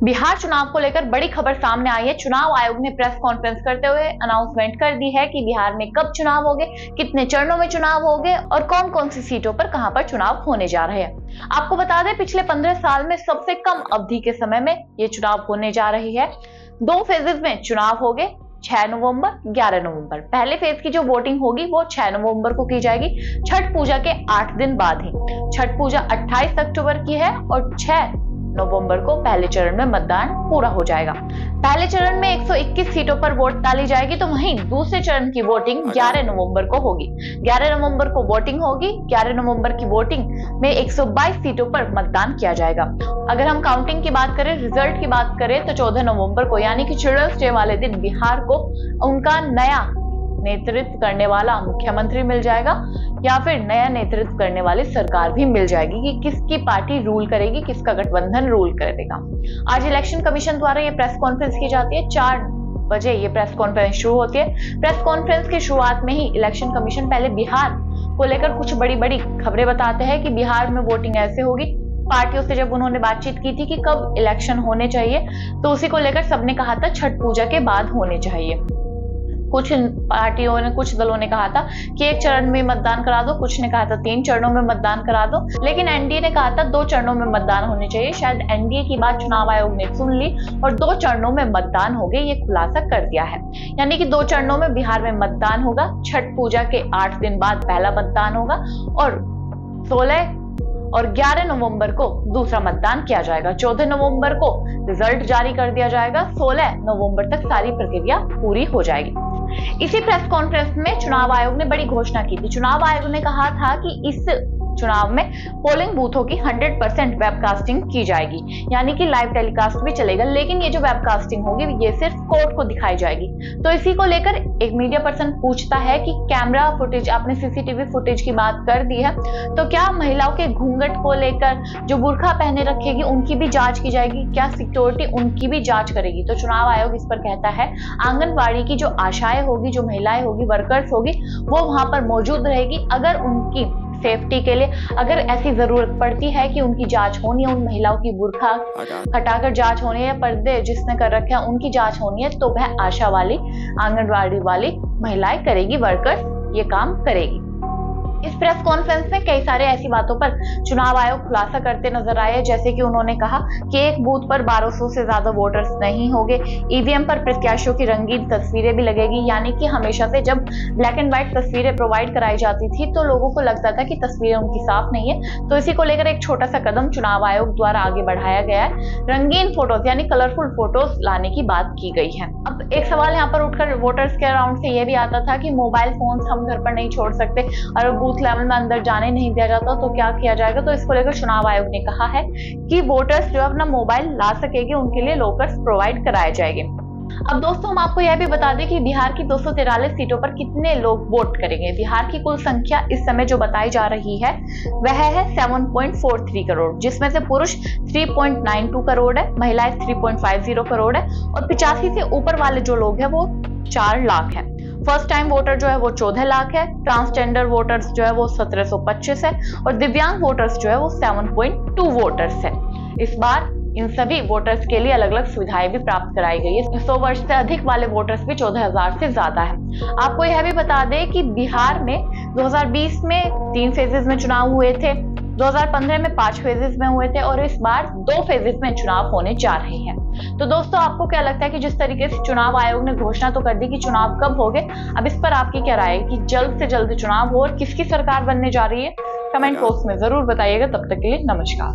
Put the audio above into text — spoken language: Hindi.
बिहार चुनाव को लेकर बड़ी खबर सामने आई है। चुनाव आयोग ने प्रेस कॉन्फ्रेंस करते हुए अनाउंसमेंट कर दी है कि बिहार में कब चुनाव होंगे, कितने चरणों में चुनाव होंगे और कौन कौन सी सीटों पर कहां पर चुनाव होने जा रहे हैं। आपको बता दें, पिछले 15 साल में सबसे कम अवधि के समय में ये चुनाव होने जा रही है। 2 फेजेस में चुनाव होंगे, 6 नवंबर, 11 नवंबर। पहले फेज की जो वोटिंग होगी वो 6 नवंबर को की जाएगी, छठ पूजा के 8 दिन बाद ही। छठ पूजा 28 अक्टूबर की है और 6 नवंबर को पहले चरण में मतदान पूरा हो जाएगा। पहले चरण में 121 सीटों पर वोट डाली जाएगी, तो वहीं दूसरे चरण की वोटिंग 11 नवंबर को होगी। 11 नवंबर को वोटिंग होगी। 11 नवंबर की वोटिंग में 122 सीटों पर मतदान किया जाएगा। अगर हम काउंटिंग की बात करें, रिजल्ट की बात करें, तो 14 नवंबर को यानी कि चिल्ड्रंस डे वाले दिन बिहार को उनका नया नेतृत्व करने वाला मुख्यमंत्री मिल जाएगा या फिर नया नेतृत्व करने वाली सरकार भी मिल जाएगी कि किसकी पार्टी रूल करेगी, किसका गठबंधन रूल करेगा। आज इलेक्शन कमीशन द्वारा ये प्रेस कॉन्फ्रेंस की जाती है। 4 बजे ये प्रेस कॉन्फ्रेंस शुरू होती है। प्रेस कॉन्फ्रेंस की शुरुआत में ही इलेक्शन कमीशन पहले बिहार को लेकर कुछ बड़ी बड़ी खबरें बताते हैं कि बिहार में वोटिंग ऐसे होगी। पार्टियों से जब उन्होंने बातचीत की थी कि कब इलेक्शन होने चाहिए, तो उसी को लेकर सबने कहा था छठ पूजा के बाद होने चाहिए। कुछ पार्टियों ने, कुछ दलों ने कहा था कि 1 चरण में मतदान करा दो, कुछ ने कहा था 3 चरणों में मतदान करा दो, लेकिन एनडीए ने कहा था 2 चरणों में मतदान होने चाहिए। शायद एनडीए की बात चुनाव आयोग ने सुन ली और 2 चरणों में मतदान हो गए, ये खुलासा कर दिया है। यानी कि 2 चरणों में बिहार में मतदान होगा। छठ पूजा के 8 दिन बाद पहला मतदान होगा और 16 और 11 नवंबर को दूसरा मतदान किया जाएगा। 14 नवंबर को रिजल्ट जारी कर दिया जाएगा। 16 नवंबर तक सारी प्रक्रिया पूरी हो जाएगी। इसी प्रेस कॉन्फ्रेंस में चुनाव आयोग ने बड़ी घोषणा की थी। चुनाव आयोग ने कहा था कि इस चुनाव में पोलिंग बूथों की 100% वेबकास्टिंग की जाएगी, यानी कि लाइव टेलीकास्ट भी चलेगा। लेकिन ये जो वेबकास्टिंग होगी ये सिर्फ कोर्ट को दिखाई जाएगी। तो इसी को लेकर एक मीडिया पर्सन पूछता है कि कैमरा फुटेज, आपने सीसीटीवी फुटेज की बात कर दी है, तो क्या महिलाओं के घूंघट को लेकर जो बुर्का पहने रखेगी उनकी भी जांच की जाएगी? क्या सिक्योरिटी उनकी भी जांच करेगी? तो चुनाव आयोग इस पर कहता है आंगनबाड़ी की जो आशाएं होगी, जो महिलाएं होगी, वर्कर्स होगी, वो वहां पर मौजूद रहेगी। अगर उनकी सेफ्टी के लिए अगर ऐसी जरूरत पड़ती है कि उनकी जांच होनी है, उन महिलाओं की बुर्का हटाकर जांच होनी है या पर्दे जिसने कर रखे हैं उनकी जांच होनी है, तो वह आशा वाली, आंगनबाड़ी वाली महिलाएं करेगी, वर्कर्स ये काम करेगी। इस प्रेस कॉन्फ्रेंस में कई सारे ऐसी बातों पर चुनाव आयोग खुलासा करते नजर आए, जैसे कि उन्होंने कहा कि एक बूथ पर 1200 से ज्यादा वोटर्स नहीं होंगे। ईवीएम पर प्रत्याशियों की रंगीन तस्वीरें भी लगेगी, यानी कि हमेशा से जब ब्लैक एंड व्हाइट तस्वीरें प्रोवाइड कराई जाती थी तो लोगों को लगता था कि तस्वीरें उनकी साफ नहीं है। तो इसी को लेकर एक छोटा सा कदम चुनाव आयोग द्वारा आगे बढ़ाया गया है। रंगीन फोटोज यानी कलरफुल फोटोज लाने की बात की गई है। अब एक सवाल यहाँ पर उठकर वोटर्स के अराउंड से यह भी आता था कि मोबाइल फोन हम घर पर नहीं छोड़ सकते और बूथ लेवल में अंदर जाने नहीं दिया जाता, तो क्या किया जाएगा? तो इसको लेकर चुनाव आयोग ने कहा है कि वोटर्स जो अपना मोबाइल ला सकेंगे, उनके लिए लॉकर्स प्रोवाइड कराए जाएंगे। अब दोस्तों, हम आपको यह भी बता दें कि बिहार की 243 सीटों पर कितने लोग वोट करेंगे। बिहार की कुल संख्या इस समय जो बताई जा रही है वह है 7.43 करोड़, जिसमें से पुरुष 3.92 करोड़ है, महिलाएं 3.50 करोड़ है और 85 से ऊपर वाले जो लोग हैं वो 4 लाख है। फर्स्ट टाइम वोटर जो है वो 14 लाख है, ट्रांसजेंडर वोटर्स जो है वो 1725 है और दिव्यांग वोटर्स जो है वो 7.2 वोटर्स है। इस बार इन सभी वोटर्स के लिए अलग अलग सुविधाएं भी प्राप्त कराई गई है। 100 वर्ष से अधिक वाले वोटर्स भी 14,000 से ज्यादा है। आपको यह भी बता दें कि बिहार में 2020 में 3 फेजेस में चुनाव हुए थे, 2015 में 5 फेजेस में हुए थे और इस बार 2 फेजेस में चुनाव होने जा रहे हैं। तो दोस्तों, आपको क्या लगता है कि जिस तरीके से चुनाव आयोग ने घोषणा तो कर दी कि चुनाव कब होंगे, अब इस पर आपकी क्या राय है कि जल्द से जल्द चुनाव हो और किसकी सरकार बनने जा रही है? कमेंट बॉक्स में जरूर बताइएगा। तब तक के लिए नमस्कार।